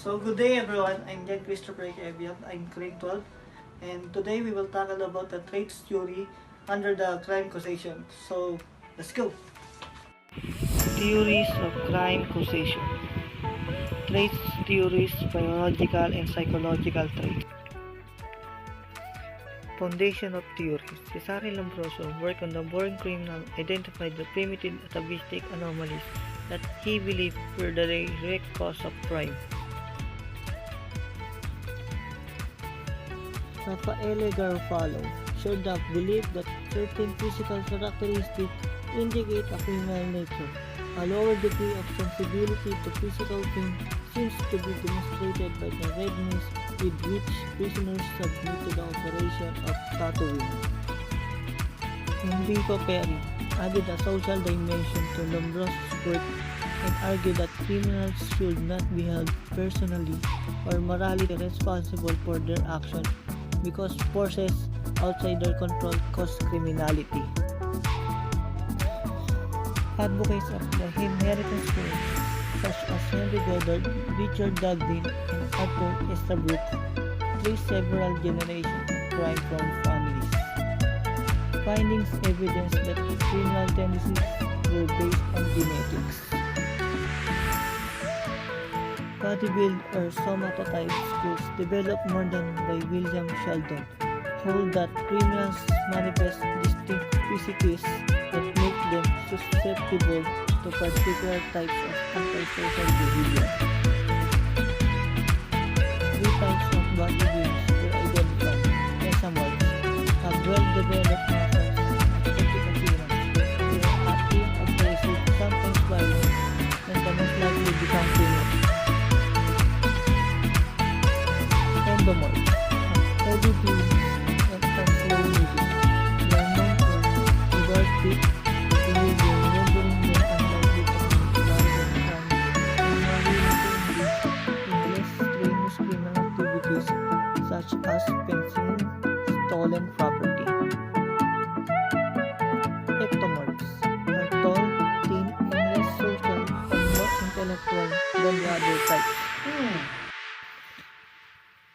So good day everyone, I'm Jan Christopher Evian, I'm grade 12, and today we will tackle about the traits theory under the crime causation. So let's go! Theories of crime causation. Traits theories, biological and psychological traits. Foundation of theories. Cesare Lombroso worked on the born criminal, identified the primitive atavistic anomalies that he believed were the direct cause of crime. Raffaele Garofalo showed the belief that certain physical characteristics indicate a criminal nature. A lower degree of sensibility to physical pain seems to be demonstrated by the redness with which prisoners submit to the operation of tattooing. Enrico Perry added a social dimension to Lombroso's work and argued that criminals should not be held personally or morally responsible for their actions because forces outside their control cause criminality. Advocates of the inheritance theory, such as Henry Goddard, Richard Dugdale, and Arthur Estabrook, trace several generations of crime-prone families. Findings evidence that criminal tendencies were based on genetics. Body-build or somatotype schools developed more than by William Sheldon hold that criminals manifest distinct physiques that make them susceptible to particular types of antisocial behavior. Three types of body builds were identified: mesomorphs have well-developed muscles, aesthetic appearance, they are active, aggressive, sometimes violent, and the most likely become criminals. Endomorphs have heavy breathing and slow moving. They are known for erratic behavior, rendering them unlikely to commit violent crime and more willing to engage in less strenuous criminal activities such as fencing stolen property. Ectomorphs are tall, thin, and less social and more intellectual than the other types.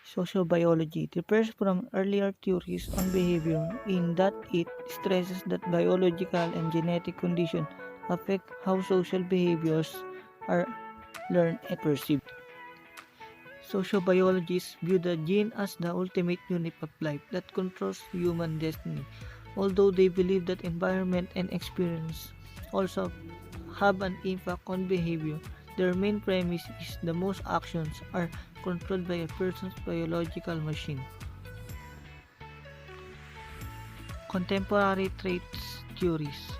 Sociobiology differs from earlier theories on behavior in that it stresses that biological and genetic conditions affect how social behaviors are learned and perceived. Sociobiologists view the gene as the ultimate unit of life that controls human destiny, although they believe that environment and experience also have an impact on behavior. Their main premise is that most actions are controlled by a person's biological machine. Contemporary traits theories.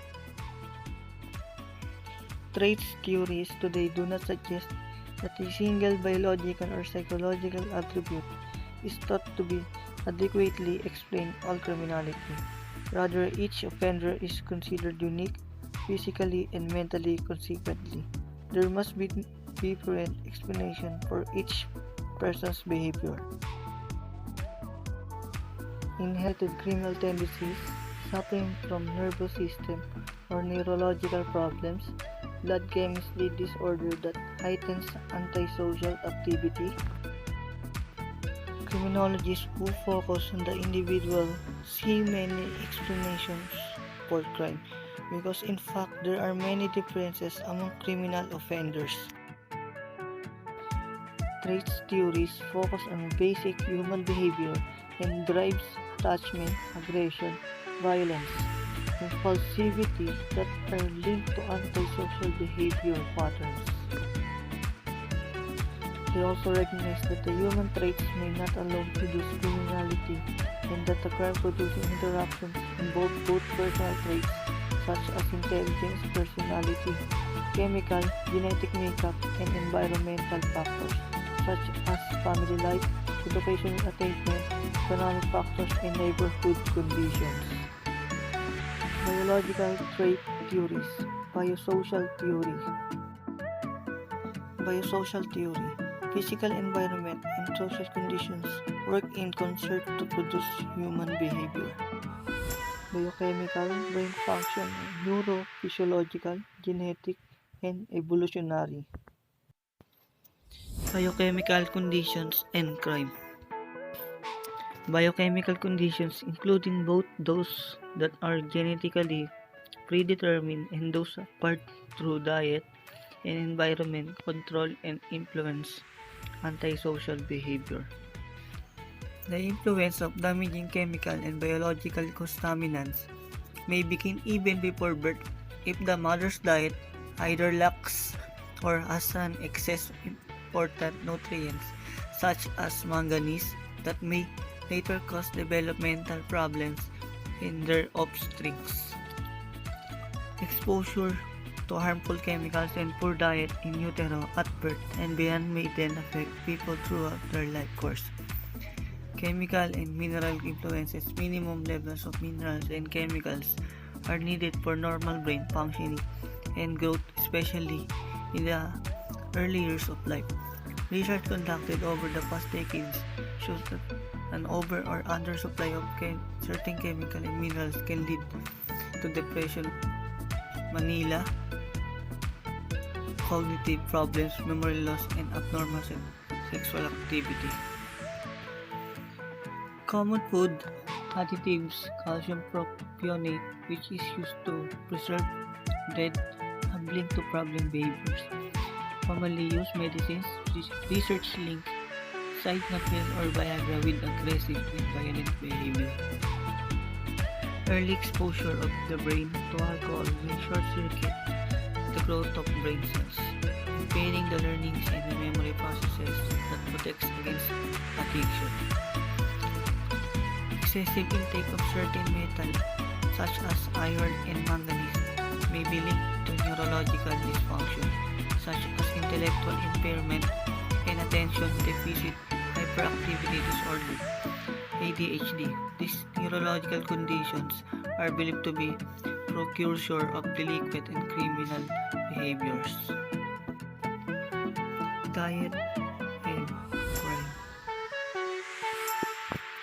Traits theories today do not suggest that a single biological or psychological attribute is thought to be adequately explain all criminality. Rather, each offender is considered unique, physically and mentally consequently. There must be different explanation for each person's behavior. Inherited criminal tendencies, suffering from nervous system or neurological problems, blood chemistry disorder that heightens antisocial activity. Criminologists who focus on the individual see many explanations for crime, because in fact there are many differences among criminal offenders. Traits theories focus on basic human behavior and drives attachment, aggression, violence, impulsivity that are linked to antisocial behavior patterns. They also recognize that the human traits may not alone produce criminality and that the crime-producing interactions involve both personal traits such as intelligence, personality, chemical, genetic makeup, and environmental factors such as family life, educational attainment, economic factors, and neighborhood conditions. Biological trait theories. Biosocial theory. Biosocial theory. Physical environment and social conditions work in concert to produce human behavior. Biochemical, brain function, neurophysiological, genetic, and evolutionary. Biochemical conditions and crime. Biochemical conditions, including both those that are genetically predetermined and those acquired through diet and environment, control and influence antisocial behavior. The influence of damaging chemical and biological contaminants may begin even before birth if the mother's diet either lacks or has an excess of important nutrients such as manganese that may later cause developmental problems in their offsprings. Exposure to harmful chemicals and poor diet in utero at birth and beyond may then affect people throughout their life course. Chemical and mineral influences. Minimum levels of minerals and chemicals are needed for normal brain functioning and growth, especially in the early years of life. Research conducted over the past decades shows that an over or undersupply of certain chemical and minerals can lead to depression, mania, cognitive problems, memory loss, and abnormal sexual activity. Common food additives. Calcium propionate, which is used to preserve bread, have linked to problem behaviors. Commonly used medicines. Research link sildenafil or Viagra with aggressive and violent behavior. Early exposure of the brain to alcohol may short-circuit the growth of brain cells, impairing the learnings and the memory processes that protects against addiction. Excessive intake of certain metals such as iron and manganese may be linked to neurological dysfunction such as intellectual impairment and attention deficit hyperactivity disorder (ADHD). These neurological conditions are believed to be precursor of delinquent and criminal behaviors. Diet and crime.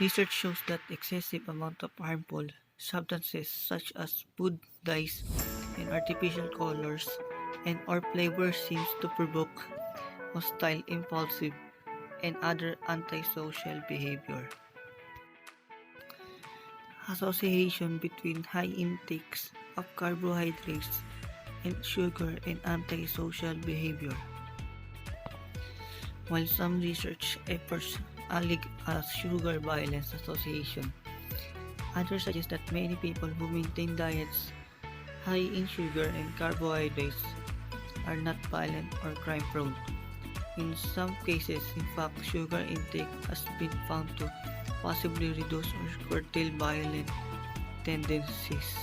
Research shows that excessive amount of harmful substances such as food dyes and artificial colors and or flavors seems to provoke hostile, impulsive, and other antisocial behavior. Association between high intakes of carbohydrates and sugar and antisocial behavior. While some research efforts allege a sugar violence association, others suggest that many people who maintain diets high in sugar and carbohydrates are not violent or crime-prone. In some cases, in fact, sugar intake has been found to possibly reduce or curtail violent tendencies.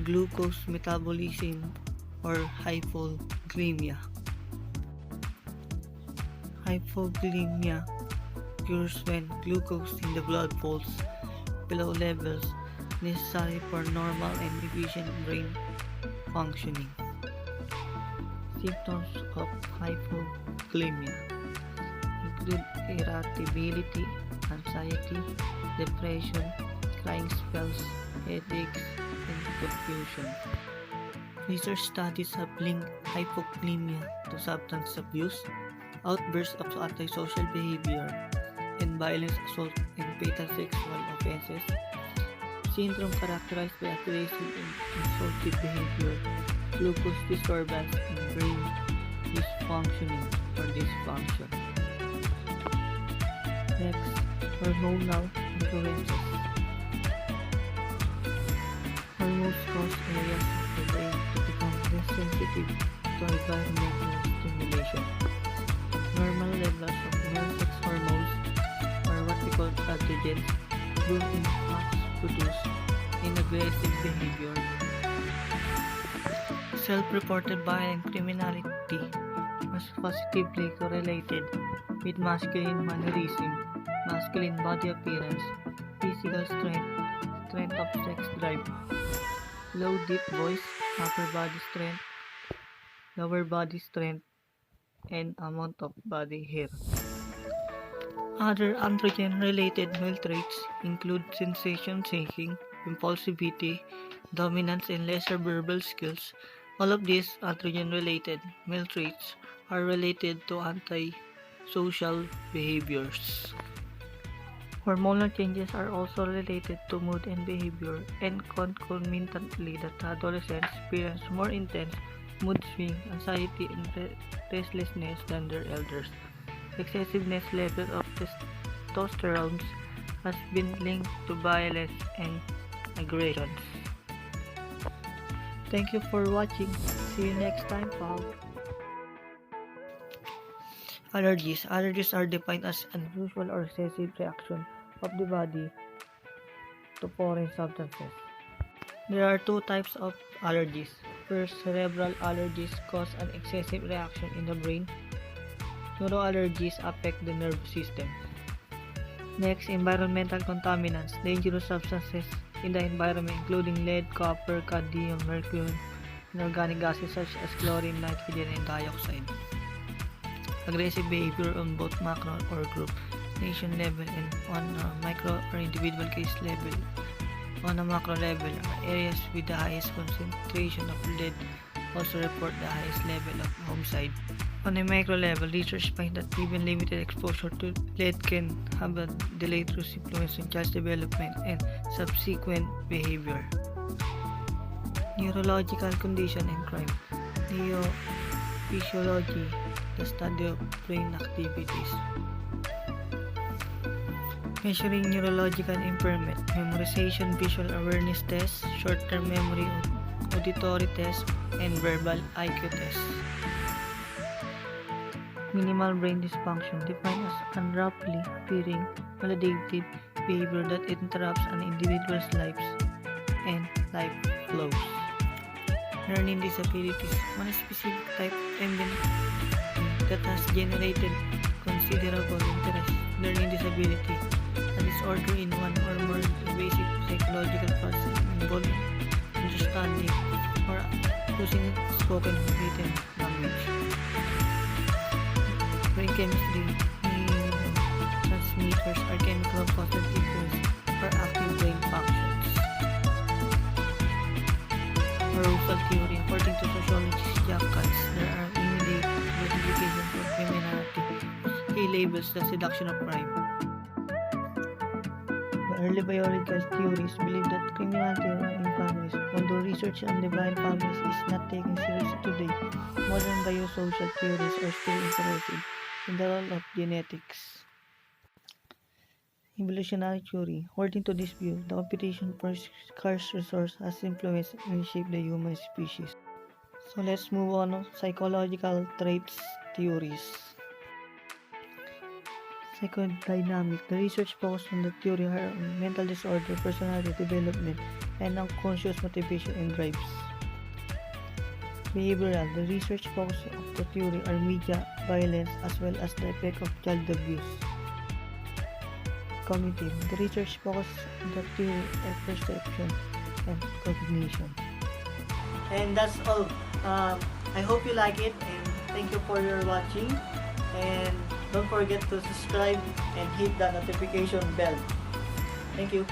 Glucose metabolism or hypoglycemia. Hypoglycemia occurs when glucose in the blood falls below levels necessary for normal and efficient brain functioning. Symptoms of hypoglycemia include irritability, anxiety, depression, crying spells, headaches, and confusion. Research studies have linked hypoglycemia to substance abuse, outbursts of antisocial behavior, and violence, assault, and fatal sexual offenses. Syndrome characterized by aggressive and assaultive behavior, glucose disturbance, and brain dysfunctioning or dysfunction. Next, hormonal influences. Hormones cause areas of the brain to become less sensitive to environmental stimulation. Normal levels of male sex hormones, or what we call androgens, will in fact produce aggressive behavior. Self-reported violent criminality was positively correlated with masculine mannerism, masculine body appearance, physical strength, strength of sex drive, low deep voice, upper body strength, lower body strength, and amount of body hair. Other androgen-related male traits include sensation seeking, impulsivity, dominance and lesser verbal skills, All of these androgen-related male traits are related to antisocial behaviors. Hormonal changes are also related to mood and behavior, and concomitantly that adolescents experience more intense mood swings, anxiety, and restlessness than their elders. Excessiveness levels of testosterone has been linked to violence and aggressions. Thank you for watching. See you next time, pal. Allergies. Allergies are defined as unusual or excessive reaction of the body to foreign substances. There are two types of allergies. First, cerebral allergies cause an excessive reaction in the brain. Neuroallergies affect the nervous system. Next, environmental contaminants. Dangerous substances in the environment including lead, copper, cadmium, mercury, and organic gases such as chlorine, nitrogen, and dioxide. Aggressive behavior on both macro or group nation level and on a micro or individual case level. On a macro level, areas with the highest concentration of lead also report the highest level of homicide. On a micro level, research finds that even limited exposure to lead can have a delayed influence on child's development and subsequent behavior. Neurological condition and crime. Neurophysiology, the study of brain activities. Measuring neurological impairment, memorization, visual awareness tests, short-term memory, auditory tests, and verbal IQ tests. Minimal brain dysfunction, defined as unrapidly appearing maladaptive behavior that interrupts an individual's lives and life flows. Learning disabilities, one specific type of ability that has generated considerable interest. Learning disability, a disorder in one or more basic psychological process involving understanding or using spoken written language. Brain chemistry, neurotransmitters are chemical positive influence for active brain functions. Arousal theory, according to sociologist Jack Katz, there are immediate gratification for criminality. He labels the seduction of crime. The early biological theories believe that criminality runs in families. Although research on divine families is not taken seriously today, modern biosocial theories are still interested in the role of genetics. Evolutionary theory. According to this view, the competition for scarce resource has influenced and shaped the human species. So let's move on to psychological traits theories. Psychodynamic. The research focuses on the theory on mental disorder, personality development, and unconscious motivation and drives. Behavioral. The research focus of the theory are media, violence, as well as the effect of child abuse. Cognitive. The research focuses on the theory of perception and cognition. And that's all. I hope you like it, and thank you for your watching. And don't forget to subscribe and hit the notification bell. Thank you.